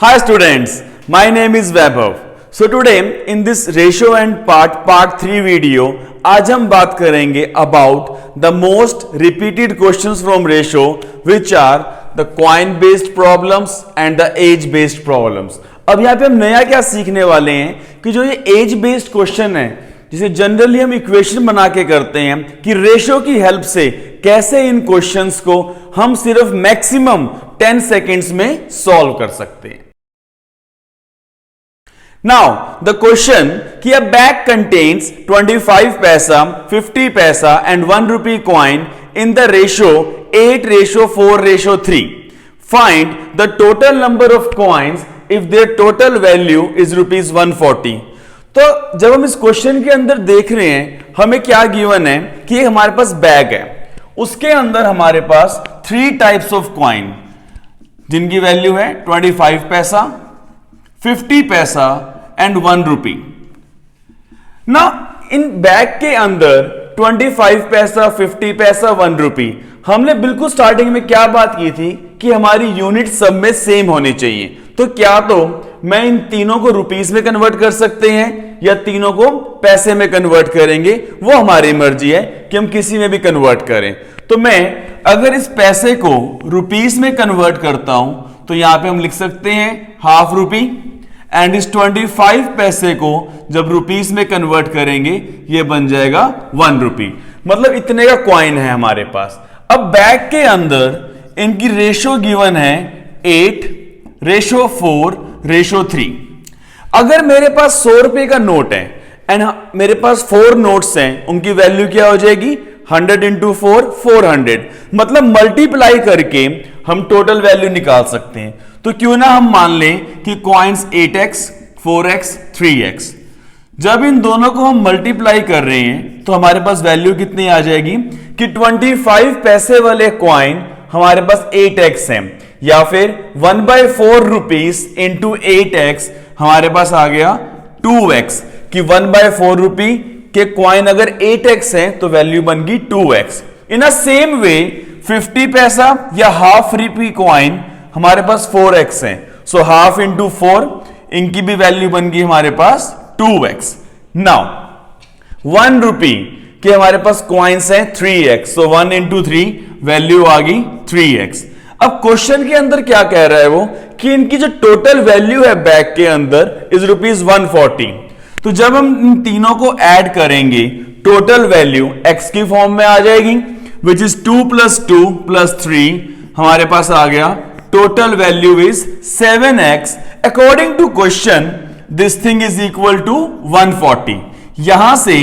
Hi students, my name is Vaibhav. So today in this ratio and part 3 video, आज हम बात करेंगे about the most repeated questions from ratio, which are the coin based problems and the age based problems. अब यहाँ पे हम नया क्या सीखने वाले हैं कि जो ये एज बेस्ड क्वेश्चन है जिसे जनरली हम इक्वेशन बना के करते हैं कि रेशियो की हेल्प से कैसे इन क्वेश्चंस को हम सिर्फ मैक्सिमम 10 सेकेंड्स में सॉल्व कर सकते हैं. Now the question कि a bag contains 25 पैसा, 50 पैसा and 1 rupee coin in the ratio 8:4:3. Find the total number of coins if their total value is rupees 140. तो जब हम इस क्वेश्चन के अंदर देख रहे हैं हमें क्या गिवन है कि हमारे पास बैग है, उसके अंदर हमारे पास 3 टाइप्स ऑफ कॉइन जिनकी वैल्यू है 25 पैसा, 50 पैसा एंड 1 रुपी. ना इन बैग के अंदर 25 पैसा, 50 पैसा, 1 रुपी, हमने बिल्कुल स्टार्टिंग में क्या बात की थी कि हमारी यूनिट सब में सेम होनी चाहिए. तो क्या तो मैं इन तीनों को रुपीस में कन्वर्ट कर सकते हैं या तीनों को पैसे में कन्वर्ट करेंगे, वो हमारी मर्जी है कि हम किसी में भी कन्वर्ट करें. तो मैं अगर इस पैसे को रुपीस में कन्वर्ट करता हूं तो यहां पे हम लिख सकते हैं हाफ रुपी, एंड इस 25 पैसे को जब रुपीस में कन्वर्ट करेंगे ये बन जाएगा 1 रुपी. मतलब इतने का कॉइन है हमारे पास. अब बैग के अंदर इनकी रेशो गिवन है 8:4:3. अगर मेरे पास 100 रुपए का नोट है एंड मेरे पास 4 नोट्स हैं, उनकी वैल्यू क्या हो जाएगी 100 into 4 400. मतलब मल्टीप्लाई करके हम टोटल वैल्यू निकाल सकते हैं. तो क्यों ना हम मान लें कि कॉइन्स 8x, 4x, 3x. जब इन दोनों को हम मल्टीप्लाई कर रहे हैं तो हमारे पास वैल्यू कितनी आ जाएगी कि 25 पैसे वाले कॉइन हमारे पास 8x है, या फिर 1/4 रुपीस इंटू 8x हमारे पास आ गया 2x. कि 1/4 रुपी के कॉइन अगर 8x है तो वैल्यू बन गई 2x. इन अ सेम वे 50 पैसा या हाफ रुपी कॉइन हमारे पास 4x है, सो हाफ इंटू 4, इनकी भी वैल्यू बन गई हमारे पास 2x. नाउ 1 रुपी के हमारे पास कॉइन्स हैं 3x, सो 1 इंटू 3 वैल्यू आ गई 3x. अब क्वेश्चन के अंदर क्या कह रहा है वो कि इनकी जो टोटल वैल्यू है बैग के अंदर इज रुपीज 140. तो जब हम इन तीनों को ऐड करेंगे टोटल वैल्यू x की फॉर्म में आ जाएगी, विच इज 2 + 2 + 3 हमारे पास आ गया. Total value is 7x. According to question this thing is equal to 140. यहां से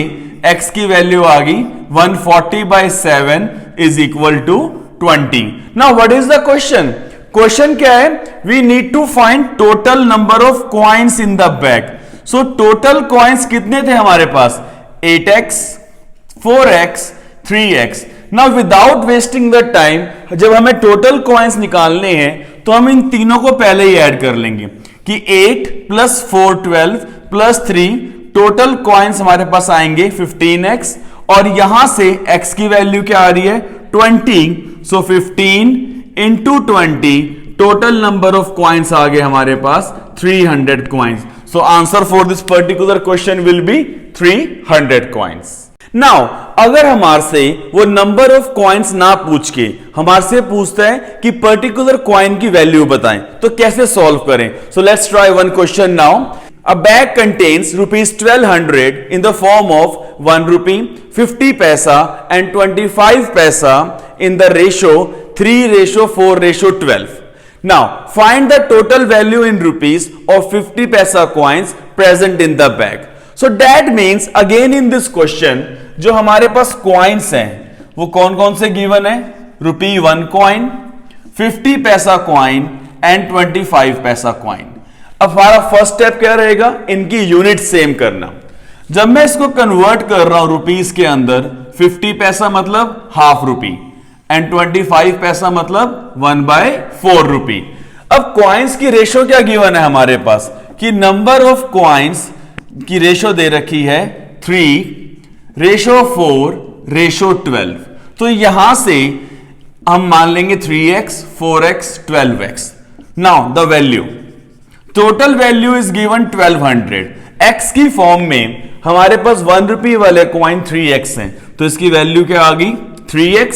x की वैल्यू आ गई 140/7 is equal to 20. Now what is the question? Question क्या है? We need to find total number of coins in the bag. So total coins कितने थे हमारे पास? 8x, 4x, 3x. Now without wasting the time, जब हमें total coins निकालने हैं तो हम इन तीनों को पहले ही ऐड कर लेंगे कि 8 + 4 12 + 3 टोटल कॉइन्स हमारे पास आएंगे 15x, और यहां से x की वैल्यू क्या आ रही है 20. So 15 into 20 total number of coins आ गए हमारे पास 300 coins. So answer for this particular question will be 300 coins. Now अगर हमारे से वो नंबर ऑफ कॉइन्स ना पूछ के हमारे से पूछता है कि पर्टिकुलर कॉइन की वैल्यू बताएं तो कैसे सॉल्व करें? So let's try one question now. A bag contains rupees 1200 in the form of 1 rupee, 50 paisa and 25 paisa in the ratio 3:4:12. Now find the total value in rupees of 50 paisa coins present in the bag. So that means again in this question जो हमारे पास coins हैं वो कौन कौन से given है? ₹1 coin, 50 पैसा coin and 25 पैसा coin. अब हमारा फर्स्ट स्टेप क्या रहेगा? इनकी यूनिट सेम करना. जब मैं इसको कन्वर्ट कर रहा हूं रुपीस के अंदर, 50 पैसा मतलब हाफ रुपी एंड 25 पैसा मतलब 1/4 रुपी. अब कॉइन्स की रेशो क्या गिवन है हमारे पास कि नंबर ऑफ कॉइन्स की रेशो दे रखी है 3:4:12. तो यहां से हम मान लेंगे 3x, 4x, 12x. Now the value total value is given 1200। x की फॉर्म में हमारे पास 1 रुपी वाले कॉइन 3x हैं, तो इसकी वैल्यू क्या आ गई 3x।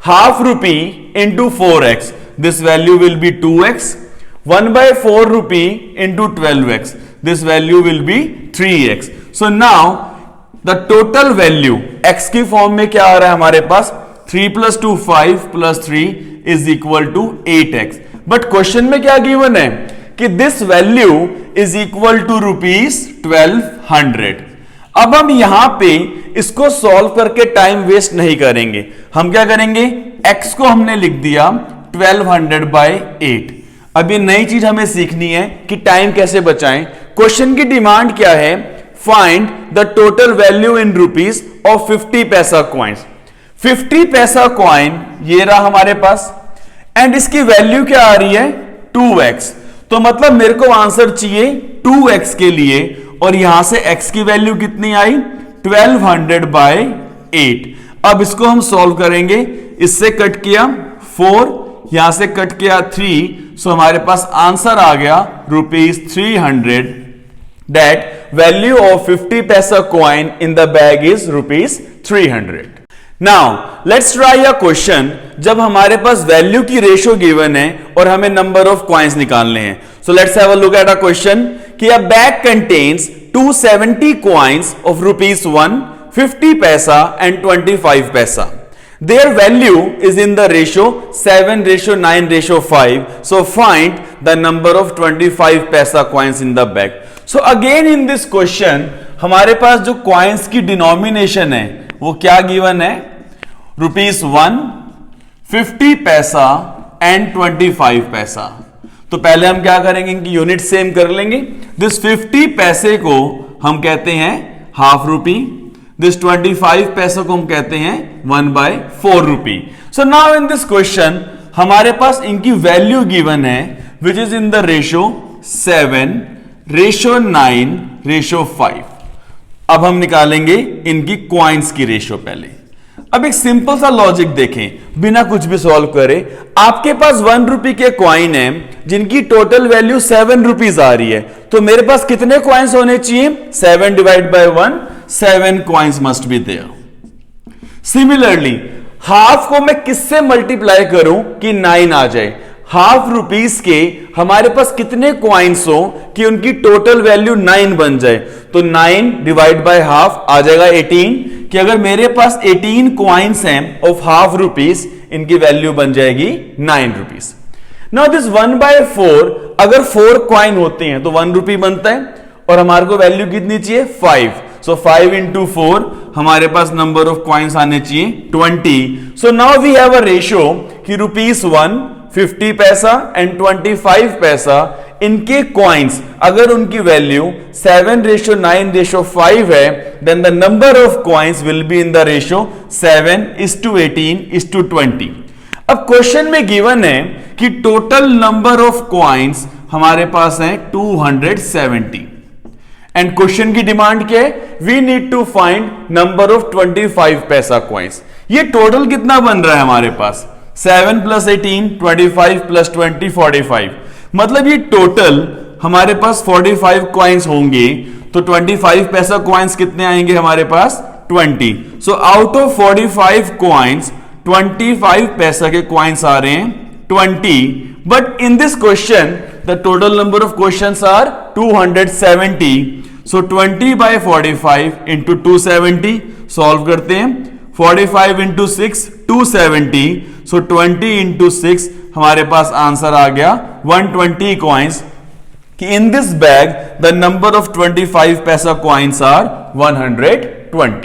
Half rupee into 4x, this value will be 2x। 1/4 rupee into 12x, this value will be 3x। So now the total value x की फॉर्म में क्या आ रहा है हमारे पास 3 + 2 5 + 3 is equal to 8x। But question में क्या गिवन है कि this value is equal to ₹1200। अब हम यहां पे इसको सॉल्व करके टाइम वेस्ट नहीं करेंगे, हम क्या करेंगे x को हमने लिख दिया 1200/8। अब ये नई चीज हमें सीखनी है कि टाइम कैसे बचाएं। क्वेश्चन की डिमांड क्या है, find the total value in rupees of 50 पैसा कॉइन्स। 50 पैसा कॉइन ये रहा हमारे पास, एंड इसकी वैल्यू क्या आ रही है 2x। तो मतलब मेरे को आंसर चाहिए 2x के लिए, और यहां से x की वैल्यू कितनी आई 1200/8। अब इसको हम सॉल्व करेंगे, इससे कट किया 4, यहां से कट किया 3, सो हमारे पास आंसर आ गया ₹300। That value of 50 paisa coin in the bag is ₹300। Now let's try a question जब हमारे पास वैल्यू की रेशियो गिवन है और हमें नंबर ऑफ कॉइन्स निकालने हैं। So let's have a look at a question कि a bag contains 270 coins of ₹1, 50 पैसा एंड 25 पैसा। Their value is in the ratio 7:9:5. So find the number of 25 पैसा coins in the bag. So again in this question हमारे पास जो coins की denomination है वो क्या given है ₹1, 50 पैसा एंड 25 पैसा। तो पहले हम क्या करेंगे कि यूनिट सेम कर लेंगे। दिस 50 पैसे को हम कहते हैं हाफ रुपी, दिस 25 पैसे को हम कहते हैं 1/4 rupee. So now in this question हमारे पास इनकी वैल्यू गिवन है which is in the ratio 7:9:5। अब हम निकालेंगे इनकी कॉइन्स की रेशियो पहले। अब एक सिंपल सा लॉजिक देखें बिना कुछ भी सॉल्व करे। आपके पास 1 रुपी के कॉइन है जिनकी टोटल वैल्यू 7 रुपीज आ रही है, तो मेरे पास कितने कॉइन्स होने चाहिए 7 / 1, 7 coins must be there. Similarly half को मैं किससे मल्टीप्लाई करूं कि 9 आ जाए। हाफ रुपीस के हमारे पास कितने कॉइन्स हो कि उनकी टोटल वैल्यू 9 बन जाए, तो 9 / हाफ आ जाएगा 18। कि अगर मेरे पास 18 कॉइन्स हैं ऑफ हाफ रुपीस, इनकी वैल्यू बन जाएगी 9 रुपीस। नाउ दिस 1/4 अगर 4 कॉइन होते हैं तो 1 रुपी बनता है, और हमारे को वैल्यू कितनी चाहिए 5। सो 5 × 4 हमारे पास नंबर ऑफ कॉइन्स आने चाहिए 20। So now we have a ratio कि ₹1, 50 पैसा एंड 25 पैसा, इनके कॉइन्स अगर उनकी वैल्यू 7:9:5 है, then the number of coins will be in the ratio 7:18:20। अब क्वेश्चन में गिवन है कि टोटल नंबर ऑफ कॉइन्स हमारे पास है 270, एंड क्वेश्चन की डिमांड क्या है, we need to find number of 25 paisa coins. ये टोटल कितना बन रहा है हमारे पास 7 + 18, 25 + 20, 45। मतलब ये टोटल हमारे पास 45 कॉइन्स होंगे, तो 25 पैसा कॉइन्स कितने आएंगे हमारे पास 20। So out of 45 coins 25 paisa के कॉइन्स आ रहे हैं 20। But in this question the total number of questions are 270। सो 20/45 × 270 सॉल्व करते हैं। 45 × 6 270, सो 20 × 6 हमारे पास आंसर आ गया 120 कॉइन्स। कि in this bag the number of 25 paisa coins are 120।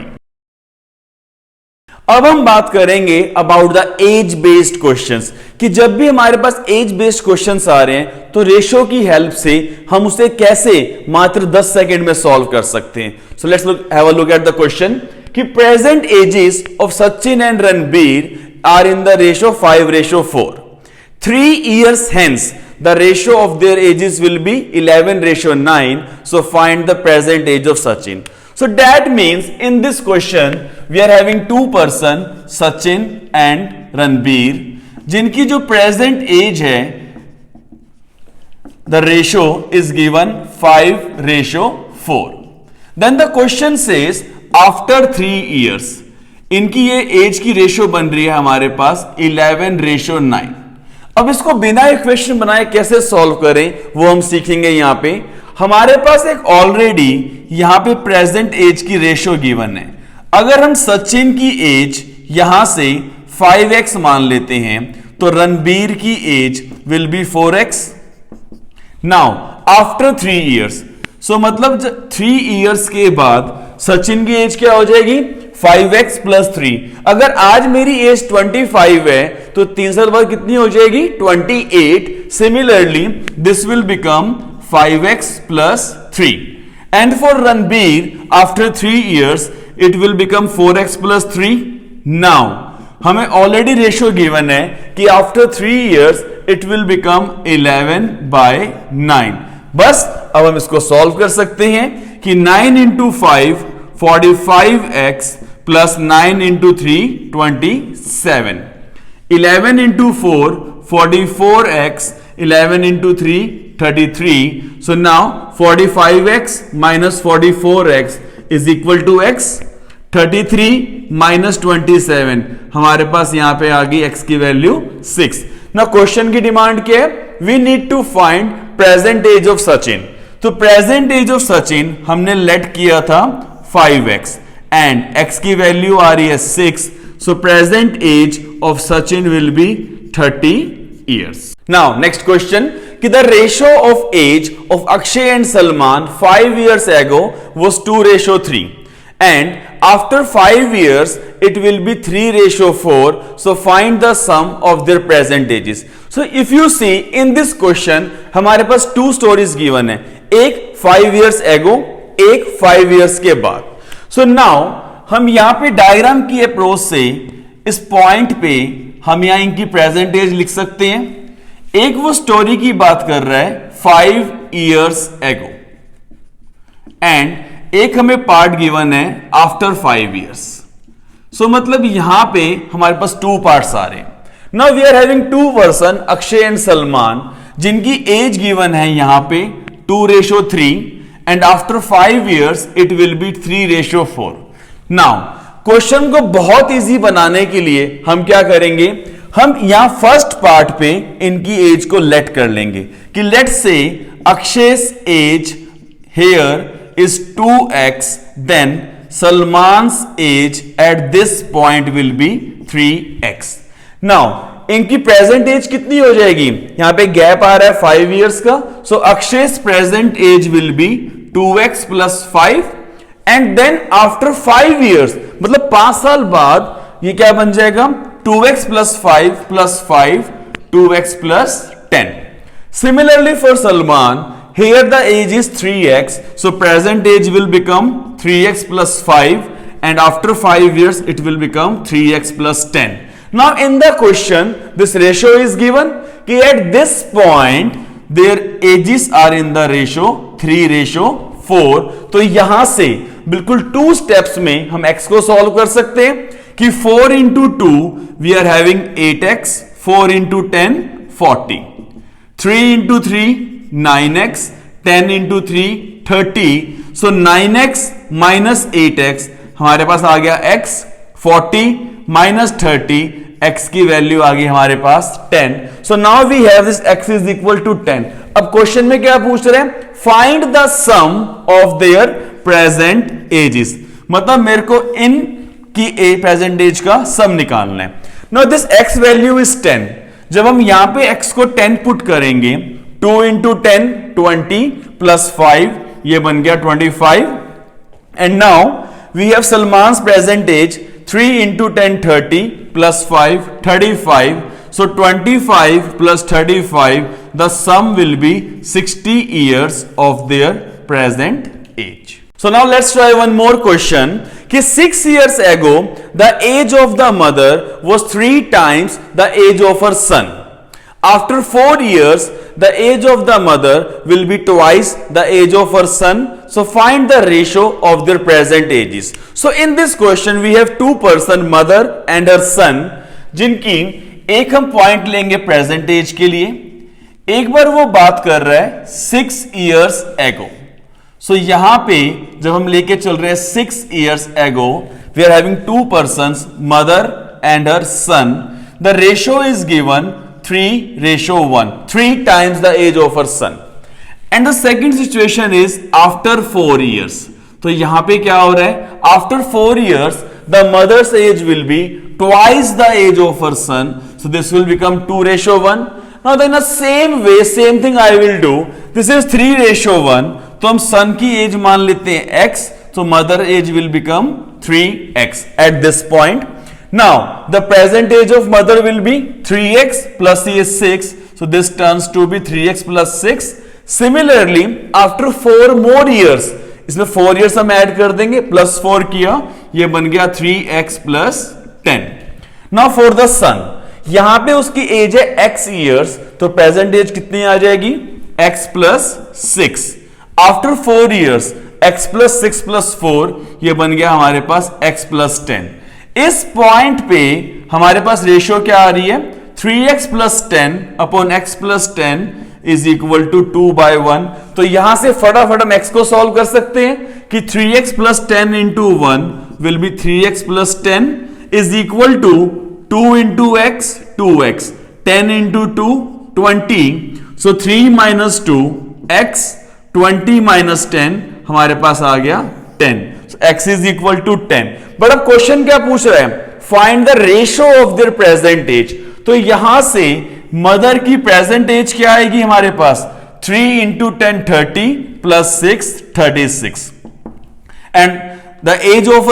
अब हम बात करेंगे about the age based questions, कि जब भी हमारे पास एज बेस्ड क्वेश्चंस आ रहे हैं तो रेशियो की हेल्प से हम उसे कैसे मात्र 10 सेकंड में सॉल्व कर सकते हैं। So let's have a look at the question कि present ages of Sachin and Ranbir are in the ratio 5:4। 3 years hence the ratio of their ages will be 11:9. So find the present age of Sachin. So that means in this question we are having two person, Sachin and Ranbir, जिनकी जो present age है the ratio is given 5:4. Then the question says after 3 years, इनकी ये as की ratio बन रही है हमारे पास 11:9. अब इसको बिना इक्वेशन बनाए कैसे सॉल्व करें वो हम सीखेंगे. यहां पे हमारे पास एक ऑलरेडी यहां पे प्रेजेंट एज की रेशियो गिवन है. अगर हम सचिन की एज यहां से 5x मान लेते हैं तो रणबीर की age will be 4x. Now after 3 years, so मतलब 3 इयर्स के बाद सचिन की एज क्या हो जाएगी 5x + 3. अगर आज मेरी एज 25 है तो 3 साल बाद कितनी हो जाएगी 28. Similarly this will become 5x + 3. And for Ranbir after 3 years it will become 4x + 3. Now हमें ऑलरेडी रेशियो गिवन है कि after 3 years it will become 11/9. बस अब हम इसको सॉल्व कर सकते हैं कि 9 × 5 45x + 9 × 3 27. 11 × 4 44x 11 × 3 33. So now 45x - 44x is equal to x. 33 - 27 हमारे पास यहां पे आ गई x की वैल्यू 6. ना क्वेश्चन की डिमांड क्या है, we need to find present age of Sachin. तो प्रेजेंट एज ऑफ सचिन हमने लेट किया था 5x एंड x की वैल्यू आ रही है 6. So present age of Sachin will be 30 years. Now next question कि the ratio of age of Akshay and Salman 5 years ago was 2:3 and after 5 years it will be 3:4. So find the sum of their present ages. So if you see in this question हमारे पास 2 stories given है, एक 5 years ago, एक 5 years के बाद. So now हम यहां पे diagram की अप्रोच से इस पॉइंट पे हम यहां इनकी प्रेजेंट एज लिख सकते हैं. एक वो स्टोरी की बात कर रहा है 5 years ago एंड एक हमें पार्ट गिवन है आफ्टर 5 years. सो मतलब यहां पे हमारे पास 2 पार्ट्स आ रहे हैं. Now we are having 2 person Akshay and Salman जिनकी एज गिवन है यहां पे 2:3 and after 5 years it will be 3:4. Now question को बहुत इजी बनाने के लिए हम क्या करेंगे, हम यहां फर्स्ट पार्ट पे इनकी एज को लेट कर लेंगे कि लेट से Akshay's age here is 2x, then Salman's age at this point will be 3x. Now इनकी प्रेजेंट एज कितनी हो जाएगी, यहां पे गैप आ रहा है 5 years का. So Akshay's present age will be 2x + 5 and then after 5 years मतलब 5 साल बाद ये क्या बन जाएगा 2x + 5 + 5 2x + 10. Similarly for Salman, here the age is 3x, so present age will become 3x + 5 and after 5 years it will become 3x + 10. Now in the question this ratio is given कि at this point their ages are in the ratio 3:4. तो यहां से बिल्कुल 2 steps में हम x को solve कर सकते हैं कि 4 × 2 we are having 8x, 4 × 10 40, 3 × 3 9x, 10 × 3 30. so 9x - 8x हमारे पास आ गया x, 40 - 30 x की वैल्यू आ गई हमारे पास 10. so now we have this x is equal to 10. अब क्वेश्चन में क्या पूछ रहे हैं, find the sum of their present ages. मतलब मेरे को इन की प्रेजेंट एज का सम निकालना है. Now this x value is 10. जब हम यहां पे x को 10 पुट करेंगे 2 × 10 20 + 5 ये बन गया 25. And now we have Salman's present age 3 × 10 30 + 5 35. So 25 + 35 the sum will be 60 years of their present age. So now let's try one more question कि 6 years ago the age of the mother was 3 times the age of her son. After 4 years the age of the mother will be twice the age of her son. So find the ratio of their present ages. So in this question we have 2 person mother and her son जिनकी एक हम point लेंगे present as के लिए, एक बार वो बात कर रहा है 6 years ago. सो यहां पे जब हम लेके चल रहे हैं 6 years ago, we are having two persons, mother and her son. The ratio is given 3:1, 3 times the age of her son. And the second situation is after 4 years. तो यहां पे क्या हो रहा है? After 4 years, the mother's age will be twice the age of her son. So this will become 2:1. Now then the same way, same thing I will do. This is 3:1. तो हम son की एज मान लेते हैं x. So mother age will become 3x at this point. Now the present age of mother will be 3x plus he is 6. So this turns to be 3x plus 6. Similarly, after 4 more years, इसमें 4 years हम add कर देंगे, plus 4 किया, ये बन गया 3x plus 10. Now for the son, यहां पे उसकी एज है x years, तो प्रेजेंट एज कितनी आ जाएगी? x plus 6. After 4 years, x plus 6 plus 4, ये बन गया हमारे पास x plus 10. इस पॉइंट पे हमारे पास रेशियो क्या आ रही है? 3x plus 10 upon x plus 10 is equal to 2/1. तो यहां से फटाफट हम x को सॉल्व कर सकते हैं कि 3x plus 10 into 1 will be 3x plus 10 is equal to 2 into x, 2x, 10 into 2, 20. So 3 minus 2, x, 20 minus 10, हमारे पास आ गया 10. So x is equal to 10. But अब क्वेश्चन क्या पूछ रहा है? Find the ratio of their present age. तो यहां से मदर की प्रेजेंट एज क्या आएगी हमारे पास? 3 into 10, 30 plus 6, 36. And the age of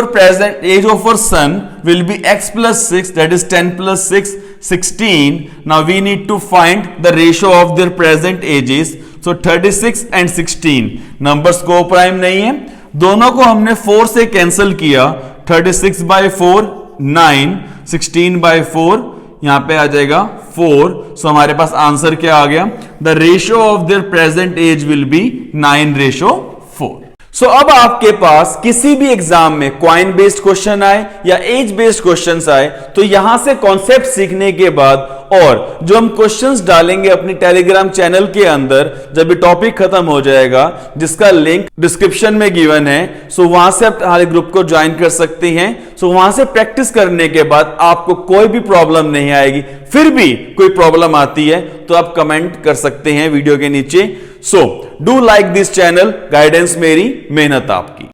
her son will be x plus 6, that is 10 plus 6, 16. Now we need to find the ratio of their present ages. So 36 and 16 numbers को prime नहीं है, दोनों को हमने 4 से कैंसिल किया. 36 by 4 9, 16 by 4 यहां पे आ जाएगा 4. सो हमारे पास आंसर क्या आ गया? The ratio of their present age will be 9:4. So अब आपके पास किसी भी एग्जाम में क्वाइन बेस्ड क्वेश्चन आए या एज बेस्ड क्वेश्चंस आए, तो यहां से कॉन्सेप्ट सीखने के बाद और जो हम क्वेश्चंस डालेंगे अपनी टेलीग्राम चैनल के अंदर, जब ये टॉपिक खत्म हो जाएगा, जिसका लिंक डिस्क्रिप्शन में गिवन है, सो वहां से आप हमारे ग्रुप को ज्वाइन कर सकते हैं. सो वहां से प्रैक्टिस करने के बाद आपको कोई भी प्रॉब्लम नहीं आएगी. फिर भी कोई प्रॉब्लम आती है तो आप कमेंट कर सकते हैं वीडियो के नीचे. So do like this channel. Guidance मेरी, मेहनत आपकी.